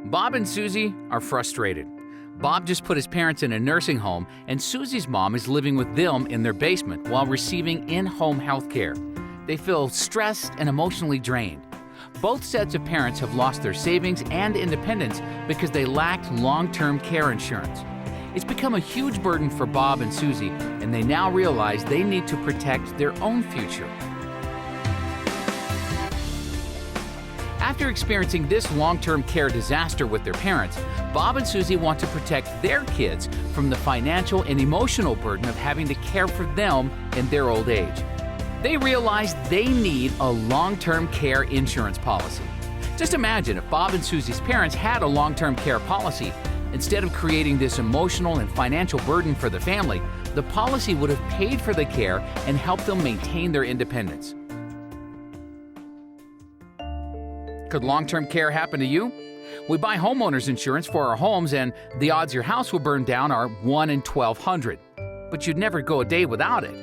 Bob and Susie are frustrated. Bob just put his parents in a nursing home, and Susie's mom is living with them in their basement while receiving in-home health care. They feel stressed and emotionally drained. Both sets of parents have lost their savings and independence because they lacked long-term care insurance. It's become a huge burden for Bob and Susie, and they now realize they need to protect their own future. After experiencing this long-term care disaster with their parents, Bob and Susie want to protect their kids from the financial and emotional burden of having to care for them in their old age. They realize they need a long-term care insurance policy. Just imagine if Bob and Susie's parents had a long-term care policy. Instead of creating this emotional and financial burden for the family, the policy would have paid for the care and helped them maintain their independence. Could long-term care happen to you? We buy homeowners insurance for our homes, and the odds your house will burn down are 1 in 1,200. But you'd never go a day without it.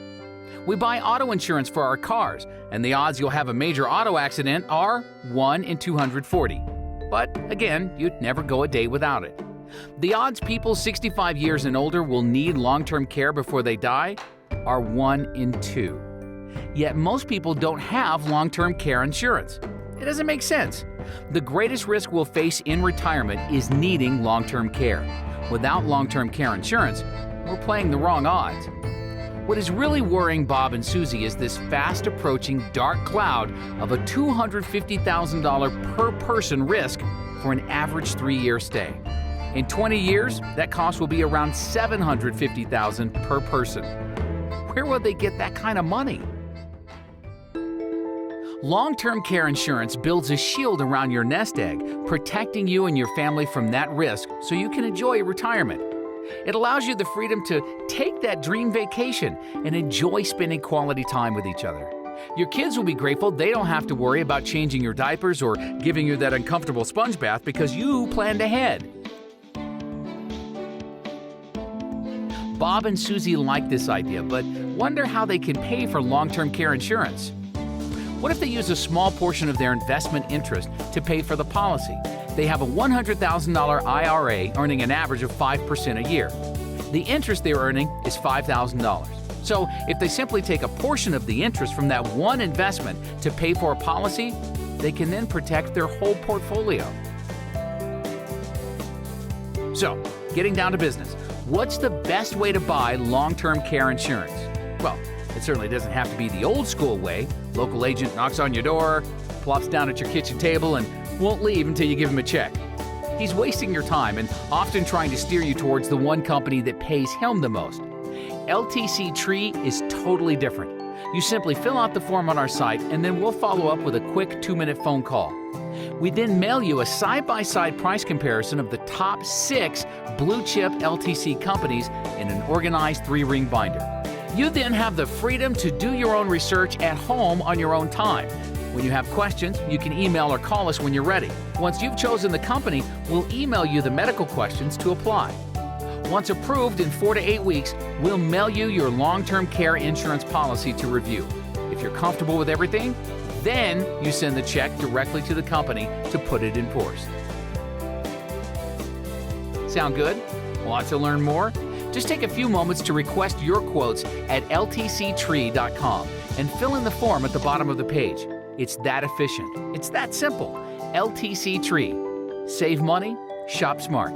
We buy auto insurance for our cars, and the odds you'll have a major auto accident are 1 in 240. But again, you'd never go a day without it. The odds people 65 years and older will need long-term care before they die are 1 in 2. Yet most people don't have long-term care insurance. It doesn't make sense. The greatest risk we'll face in retirement is needing long-term care. Without long-term care insurance, we're playing the wrong odds. What is really worrying Bob and Susie is this fast-approaching dark cloud of a $250,000 per person risk for an average 3-year stay. In 20 years, that cost will be around $750,000 per person. Where will they get that kind of money? Long-term care insurance builds a shield around your nest egg, protecting you and your family from that risk so you can enjoy retirement. It allows you the freedom to take that dream vacation and enjoy spending quality time with each other. Your kids will be grateful they don't have to worry about changing your diapers or giving you that uncomfortable sponge bath because you planned ahead. Bob and Susie like this idea, but wonder how they can pay for long-term care insurance. What if they use a small portion of their investment interest to pay for the policy? They have a $100,000 IRA earning an average of 5% a year. The interest they're earning is $5,000. So if they simply take a portion of the interest from that one investment to pay for a policy, they can then protect their whole portfolio. So, getting down to business, what's the best way to buy long-term care insurance? Well, it certainly doesn't have to be the old school way. Local agent knocks on your door, plops down at your kitchen table, and won't leave until you give him a check. He's wasting your time and often trying to steer you towards the one company that pays him the most. LTC Tree is totally different. You simply fill out the form on our site, and then we'll follow up with a quick 2-minute phone call. We then mail you a side-by-side price comparison of the top 6 blue-chip LTC companies in an organized 3-ring binder. You then have the freedom to do your own research at home on your own time. When you have questions, you can email or call us when you're ready. Once you've chosen the company, we'll email you the medical questions to apply. Once approved in 4 to 8 weeks, we'll mail you your long-term care insurance policy to review. If you're comfortable with everything, then you send the check directly to the company to put it in force. Sound good? Want to learn more? Just take a few moments to request your quotes at ltctree.com and fill in the form at the bottom of the page. It's that efficient. It's that simple. LTC Tree. Save money, shop smart.